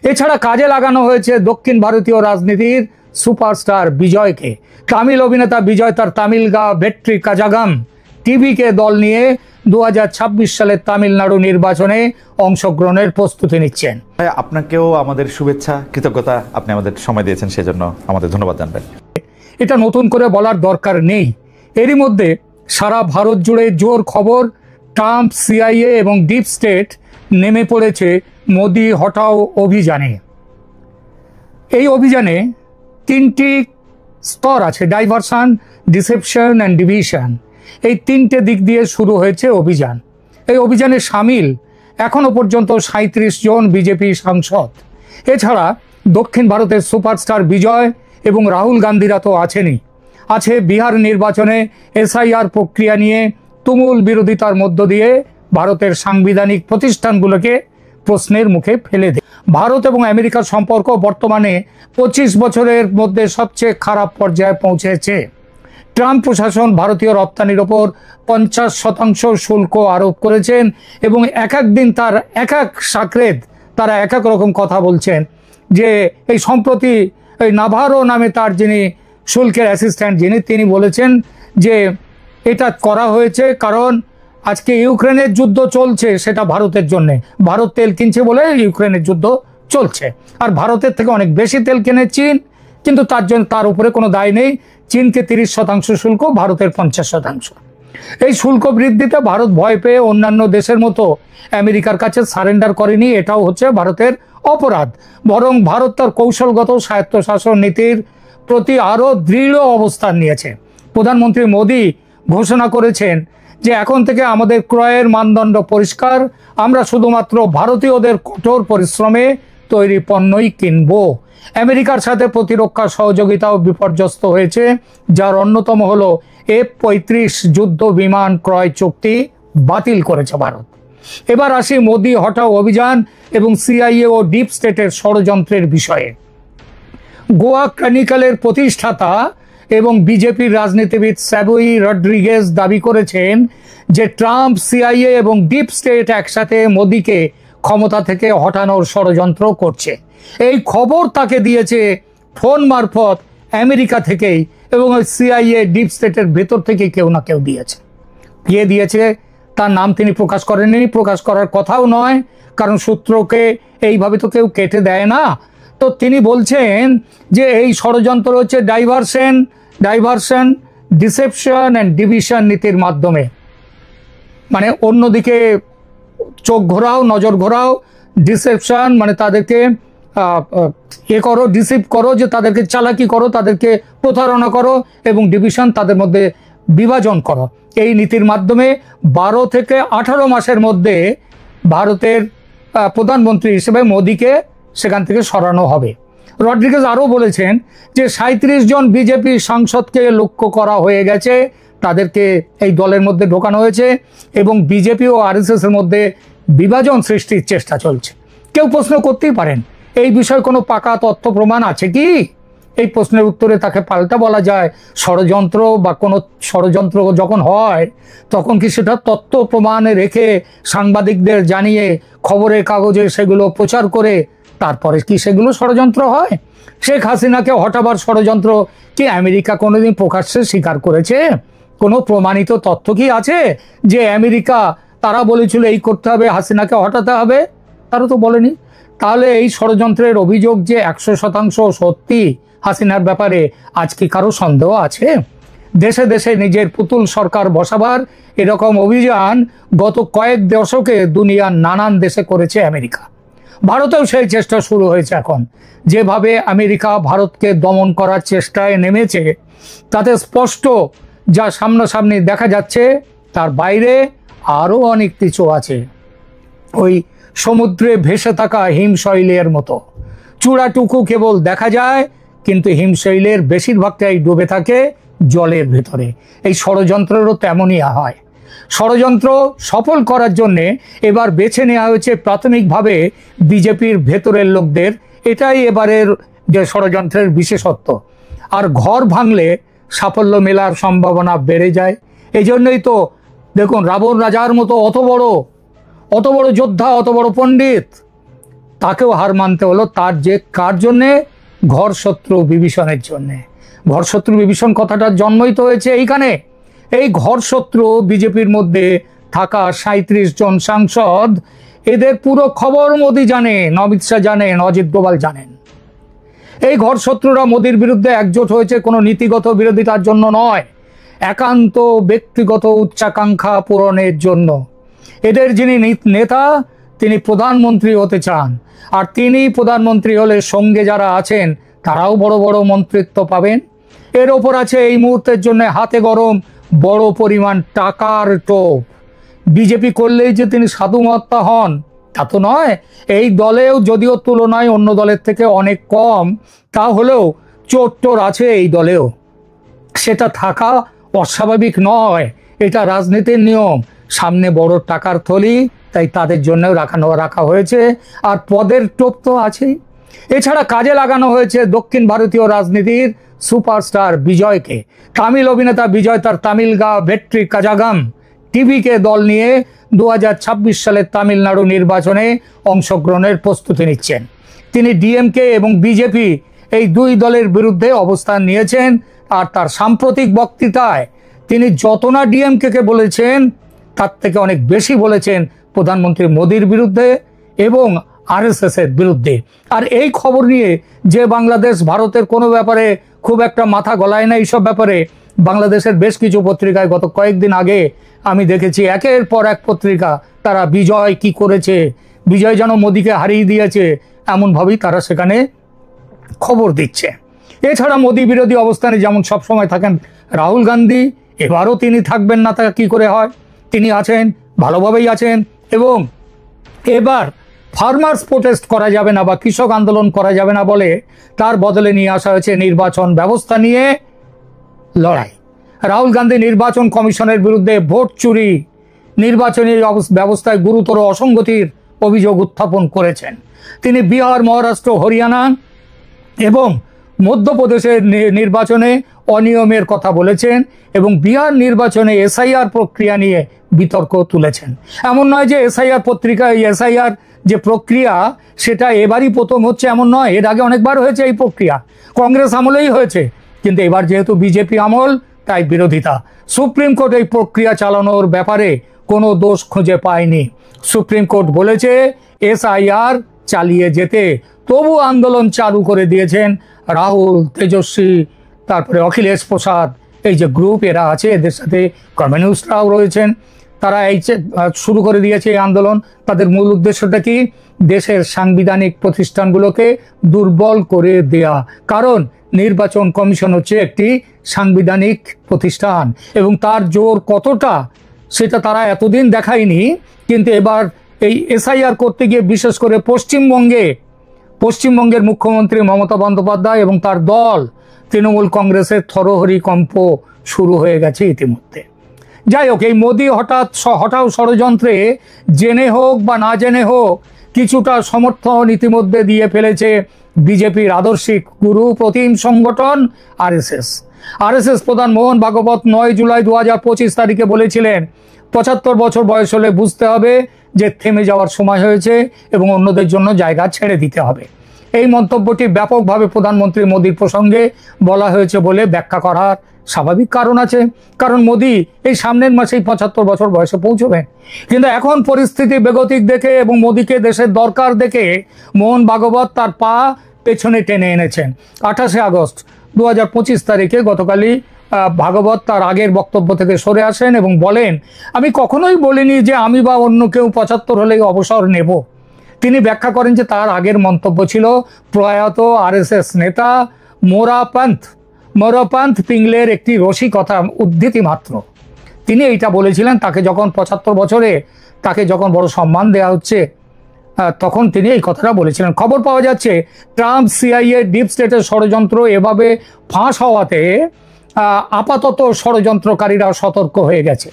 এছাড়া কাজে লাগানো হয়েছে দক্ষিণ ভারতীয় রাজনীতির সুপারস্টার বিজয়কে। তামিল অভিনেতা বিজয় তার তামিল গা ভেট্রি কাজাগাম টিভিকে দল নিয়ে 2026 সালের তামিলনাড়ু নির্বাচনে অংশগ্রহণের প্রস্তুতি নিচ্ছেন। আপনাকেও আমাদের শুভেচ্ছা, কৃতজ্ঞতা, আপনি আমাদের সময় দিয়েছেন, সেজন্য আমাদের ধন্যবাদ জানাবেন। এটা নতুন করে বলার দরকার নেই। এরই মধ্যে সারা ভারত জুড়ে জোর খবর, ট্রাম্প, সিআইএ এবং ডিপ স্টেট নেমে পড়েছে মোদি হটাও অভিযানে। এই অভিযানে 3টি স্তর আছে: ডাইভারশন, ডিসেপশন অ্যান্ড ডিভিশন। এই 3টে দিক দিয়ে শুরু হয়েছে অভিযান। এই অভিযানে সামিল এখনো পর্যন্ত 37 জন বিজেপি সাংসদ। এছাড়া দক্ষিণ ভারতের সুপারস্টার বিজয় এবং রাহুল গান্ধীরা তো আছেনই। আছে বিহার নির্বাচনে এসআইআর প্রক্রিয়া নিয়ে তুমুল বিরোধিতার মধ্য দিয়ে ভারতের সাংবিধানিক প্রতিষ্ঠানগুলোকে প্রশ্নের মুখে ফেলে দেয়। ভারত এবং আমেরিকার সম্পর্ক বর্তমানে 25 বছরের মধ্যে সবচেয়ে খারাপ পর্যায়ে পৌঁছেছে। ট্রাম্প প্রশাসন ভারতীয় রপ্তানির ওপর 50% শুল্ক আরোপ করেছেন এবং এক এক দিন তার এক এক সাকরেদ তারা এক এক রকম কথা বলছেন। যে এই সম্প্রতি এই নাভারো নামে তার যিনি শুল্কের অ্যাসিস্ট্যান্ট তিনি বলেছেন যে এটা করা হয়েছে কারণ আজকে ইউক্রেনের যুদ্ধ চলছে, সেটা ভারতের জন্যে। ভারত তেল কিনছে বলে ইউক্রেনের যুদ্ধ চলছে, আর ভারতের থেকে অনেক বেশি তেল কেনে চীন, কিন্তু তার জন্য তার উপরে কোনো দায় নেই। চীনকে 30% শুল্ক, ভারতের 50%। এই শুল্ক বৃদ্ধিতে ভারত ভয় পেয়ে অন্যান্য দেশের মতো আমেরিকার কাছে সারেন্ডার করেনি, এটাও হচ্ছে ভারতের অপরাধ। বরং ভারত তার কৌশলগত স্বায়ত্তশাসন নীতির প্রতি আরও দৃঢ় অবস্থান নিয়েছে। প্রধানমন্ত্রী মোদি ঘোষণা করেছেন যে এখন থেকে আমাদের ক্রয়ের মানদণ্ড পরিষ্কার, আমরা শুধুমাত্র ভারতীয়দের কঠোর পরিশ্রমে তৈরি পণ্যই কিনব। আমেরিকার সাথে প্রতিরক্ষা সহযোগিতাও বিপর্যস্ত হয়েছে, যার অন্যতম হলো F-35 যুদ্ধ বিমান ক্রয় চুক্তি বাতিল করেছে ভারত। এবার আসি মোদি হটাও অভিযান এবং সিআইএ ও ডিপ স্টেটের ষড়যন্ত্রের বিষয়ে। গোয়া ক্রনিকলের প্রতিষ্ঠাতা এবং বিজেপির রাজনীতিবিদ স্যাভোই রড্রিগেজ দাবি করেছেন যে ট্রাম্প, সিআইএ এবং ডিপ স্টেট একসাথে মোদিকে ক্ষমতা থেকে হটানোর ষড়যন্ত্র করছে। এই খবর তাকে দিয়েছে ফোন মারফত আমেরিকা থেকেই, এবং ওই সিআইএ ডিপ স্টেটের ভেতর থেকে কেউ না কেউ দিয়েছে। কে দিয়েছে তার নাম তিনি প্রকাশ করেননি, প্রকাশ করার কথাও নয়, কারণ সূত্রকে এইভাবে তো কেউ কেটে দেয় না। তো তিনি বলছেন যে এই ষড়যন্ত্র হচ্ছে ডাইভারশন, ডিসেপশন অ্যান্ড ডিভিশন নীতির মাধ্যমে। মানে অন্যদিকে চোখ ঘোরাও, নজর ঘোরাও। ডিসেপশন মানে তাদেরকে ডিসিভ করো, যে তাদেরকে চালাকি করো, তাদেরকে প্রতারণা করো, এবং ডিভিশন তাদের মধ্যে বিভাজন করো। এই নীতির মাধ্যমে 12 থেকে 18 মাসের মধ্যে ভারতের প্রধানমন্ত্রী হিসেবে মোদিকে সেখান থেকে সরানো হবে। রড্রিগেজ আরও বলেছেন যে 37 জন বিজেপি সাংসদকে লক্ষ্য করা হয়ে গেছে, তাদেরকে এই দলের মধ্যে ঢোকানো হয়েছে এবং বিজেপি ও আরএসএস এর মধ্যে বিভাজন সৃষ্টির চেষ্টা চলছে। কেউ প্রশ্ন করতেই পারেন, এই বিষয়ে কোনো পাকা তথ্য প্রমাণ আছে কি? এই প্রশ্নের উত্তরে তাকে পাল্টা বলা যায়, ষড়যন্ত্র বা কোনো ষড়যন্ত্র যখন হয় তখন কি সেটা তথ্য প্রমাণে রেখে সাংবাদিকদের জানিয়ে খবরের কাগজে সেগুলো প্রচার করে তারপরে কি সেগুলো ষড়যন্ত্র হয়? শেখ হাসিনাকে হটাবার ষড়যন্ত্র কি আমেরিকা কোনোদিন প্রকাশ্যে স্বীকার করেছে? কোনো প্রমাণিত তথ্য কি আছে যে আমেরিকা তারা বলেছিল এই করতে হবে, হাসিনাকে হটাতে হবে? তারা তো বলেনি। তাহলে এই ষড়যন্ত্রের অভিযোগ যে 100% সত্যি হাসিনার ব্যাপারে আজ কি কারো সন্দেহ আছে? দেশে দেশে নিজের পুতুল সরকার বসাবার এরকম অভিযান গত কয়েক দশকে দুনিয়ার নানান দেশে করেছে আমেরিকা। ভারতেও সেই চেষ্টা শুরু হয়েছে এখন। যেভাবে আমেরিকা ভারতকে দমন করার চেষ্টায় নেমেছে তাতে স্পষ্ট যা সামনাসামনি দেখা যাচ্ছে, তার বাইরে আরও অনেক কিছু আছে। ওই সমুদ্রে ভেসে থাকা হিমশৈলের মতো চূড়াটুকু কেবল দেখা যায়, কিন্তু হিমশৈলের বেশিরভাগটাই ডুবে থাকে জলের ভেতরে। এই ষড়যন্ত্রেরও তেমনই হয়। ষড়যন্ত্র সফল করার জন্যে এবার বেছে নেওয়া হয়েছে প্রাথমিকভাবে বিজেপির ভেতরের লোকদের। এটাই এবারের যে ষড়যন্ত্রের বিশেষত্ব। আর ঘর ভাঙলে সাফল্য মেলার সম্ভাবনা বেড়ে যায়। এই জন্যই তো দেখুন, রাবণ রাজার মতো অত বড় যোদ্ধা, অত বড় পণ্ডিত, তাকেও হার মানতে হলো। তার যে কার জন্যে? ঘর শত্রু বিভীষণের জন্যে। ঘর শত্রু বিভীষণ কথাটার জন্মই তো হয়েছে এইখানে। এই ঘর শত্রু বিজেপির মধ্যে থাকা 37 জন সাংসদ, এদের পুরো খবর মোদি জানেন, অমিত শাহ জানেন, অজিত ডোভাল জানেন। এই ঘর শত্রুরা মোদির বিরুদ্ধে একজোট হয়েছে কোনো নীতিগত বিরোধিতার জন্য নয়, একান্ত ব্যক্তিগত উচ্চাকাঙ্ক্ষা পূরণের জন্য। এদের যিনি নেতা, তিনি প্রধানমন্ত্রী হতে চান, আর তিনি প্রধানমন্ত্রী হলে সঙ্গে যারা আছেন তারাও বড় বড় মন্ত্রিত্ব পাবেন। এর ওপর আছে এই মুহূর্তের জন্য হাতে গরম বড় পরিমাণ টাকার টোপ। বিজেপি করলেই যে তিনি সাধুমহাত্মা হন তা তো নয়। এই দলেও যদিও তুলনায় অন্য দলের থেকে অনেক কম, তা হলেও চোর টোর আছে এই দলেও। সেটা থাকা অস্বাভাবিক নয়, এটা রাজনীতির নিয়ম। সামনে বড় টাকার থলি, তাই তাদের জন্য রাখা হয়েছে। আর পদের টোপ তো আছেই। এছাড়া কাজে লাগানো হয়েছে দক্ষিণ ভারতীয় রাজনীতির সুপারস্টার বিজয়কে। তামিল অভিনেতা বিজয় তার তামিল গা ভেট্রি কাজাগাম টিভিকে দল নিয়ে 2026 সালের তামিলনাড়ু নির্বাচনে অংশগ্রহণের প্রস্তুতি নিচ্ছেন। তিনি ডিএমকে এবং বিজেপি এই দুই দলের বিরুদ্ধে অবস্থান নিয়েছেন। আর তার সাম্প্রতিক বক্তৃতায় তিনি যত না ডিএমকে বলেছেন, তার থেকে অনেক বেশি বলেছেন প্রধানমন্ত্রী মোদির বিরুদ্ধে এবং আরএসএস এর বিরুদ্ধে। আর এই খবর নিয়ে যে বাংলাদেশ ভারতের কোনো ব্যাপারে খুব একটা মাথা গলায় না, এইসব ব্যাপারে বাংলাদেশের বেশ কিছু পত্রিকায় গত কয়েকদিন আগে আমি দেখেছি একের পর এক পত্রিকা তারা বিজয় কি করেছে, বিজয় যেন মোদিকে হারিয়ে দিয়েছে, এমনভাবেই তারা সেখানে খবর দিচ্ছে। এছাড়া মোদি বিরোধী অবস্থানে যেমন সবসময় থাকেন রাহুল গান্ধী, এবারও তিনি থাকবেন না তা কি করে হয়? তিনি আছেন, ভালোভাবেই আছেন। এবং এবার ফার্মার্স প্রোটেস্ট করা যাবে না বা কৃষক আন্দোলন করা যাবে না বলে তার বদলে নিয়ে আসা হয়েছে নির্বাচন ব্যবস্থা নিয়ে লড়াই। রাহুল গান্ধী নির্বাচন কমিশনের বিরুদ্ধে ভোট চুরি, নির্বাচনী ব্যবস্থায় গুরুতর অসঙ্গতির অভিযোগ উত্থাপন করেছেন। তিনি বিহার, মহারাষ্ট্র, হরিয়ানা এবং মধ্যপ্রদেশের নির্বাচনে অনিয়মের কথা বলেছেন এবং বিহার নির্বাচনে এসআইআর প্রক্রিয়া নিয়ে বিতর্ক তুলেছেন। এমন নয় যে এসআইআর যে প্রক্রিয়া সেটা এবারই প্রথম হচ্ছে, এমন নয়। এর আগে অনেকবার হয়েছে এই প্রক্রিয়া, কংগ্রেস আমলেই হয়েছে, কিন্তু এবার যেহেতু বিজেপি আমল তাই বিরোধিতা। সুপ্রিম কোর্ট এই প্রক্রিয়া চালানোর ব্যাপারে কোনো দোষ খুঁজে পায়নি। সুপ্রিম কোর্ট বলেছে এসআইআর চালিয়ে যেতে, তবু আন্দোলন চালু করে দিয়েছেন রাহুল, তেজস্বী, তারপরে অখিলেশ প্রসাদ, এই যে গ্রুপ এরা আছে, এদের সাথে কমিউনিস্টরাও রয়েছেন। তারা এই শুরু করে দিয়েছে এই আন্দোলন। তাদের মূল উদ্দেশ্যটা কি? দেশের সাংবিধানিক প্রতিষ্ঠানগুলোকে দুর্বল করে দেয়া। কারণ নির্বাচন কমিশন হচ্ছে একটি সাংবিধানিক প্রতিষ্ঠান এবং তার জোর কতটা সেটা তারা এতদিন দেখায়নি, কিন্তু এবার এই এসআইআর করতে গিয়ে বিশেষ করে পশ্চিমবঙ্গের মুখ্যমন্ত্রী মমতা বন্দ্যোপাধ্যায় এবং তার দল তৃণমূল কংগ্রেসের থরহরিকম্প শুরু হয়ে গেছে ইতিমধ্যে। যাই হোক, এই মোদি হঠাৎ ষড়যন্ত্রে জেনে হোক বা না জেনে হোক কিছুটা সমর্থন ইতিমধ্যে দিয়ে ফেলেছে বিজেপির আদর্শিক গুরু প্রতিম সংগঠন আরএসএস প্রধান মোহন ভাগবত 9 জুলাই 2025 তারিখে বলেছিলেন 75 বছর বয়স হলে বুঝতে হবে যে থেমে যাওয়ার সময় হয়েছে এবং অন্যদের জন্য জায়গা ছেড়ে দিতে হবে। এই মন্তব্যটি ব্যাপকভাবে প্রধানমন্ত্রী মোদির প্রসঙ্গে বলা হয়েছে বলে ব্যাখ্যা করার স্বাভাবিক কারণ আছে, কারণ মোদি এই সামনের মাসেই 75 বছর বয়সে পৌঁছবেন। কিন্তু এখন পরিস্থিতি বেগতিক দেখে এবং মোদিকে দেশের দরকার দেখে মোহন ভাগবত তার পা পেছনে টেনে এনেছেন। 28 আগস্ট 2025 তারিখে গতকালই ভাগবত তার আগের বক্তব্য থেকে সরে আসেন এবং বলেন, আমি কখনোই বলিনি যে আমি বা অন্য কেউ 75 হলেই অবসর নেব। তিনি ব্যাখ্যা করেন যে তার আগের মন্তব্য ছিল প্রয়াত আরএসএস নেতা মোরাপান্থ পিংলের একটি রসিকতা, উদ্ধৃতি মাত্র। তিনি এইটা বলেছিলেন, তাকে যখন 75 বছরে তাকে যখন বড় সম্মান দেওয়া হচ্ছে তখন তিনি এই কথাটা বলেছিলেন। খবর পাওয়া যাচ্ছে ট্রাম্প, সিআইএ, ডিপ স্টেটের ষড়যন্ত্র এভাবে ফাঁস হওয়াতে আপাতত ষড়যন্ত্রকারীরা সতর্ক হয়ে গেছে।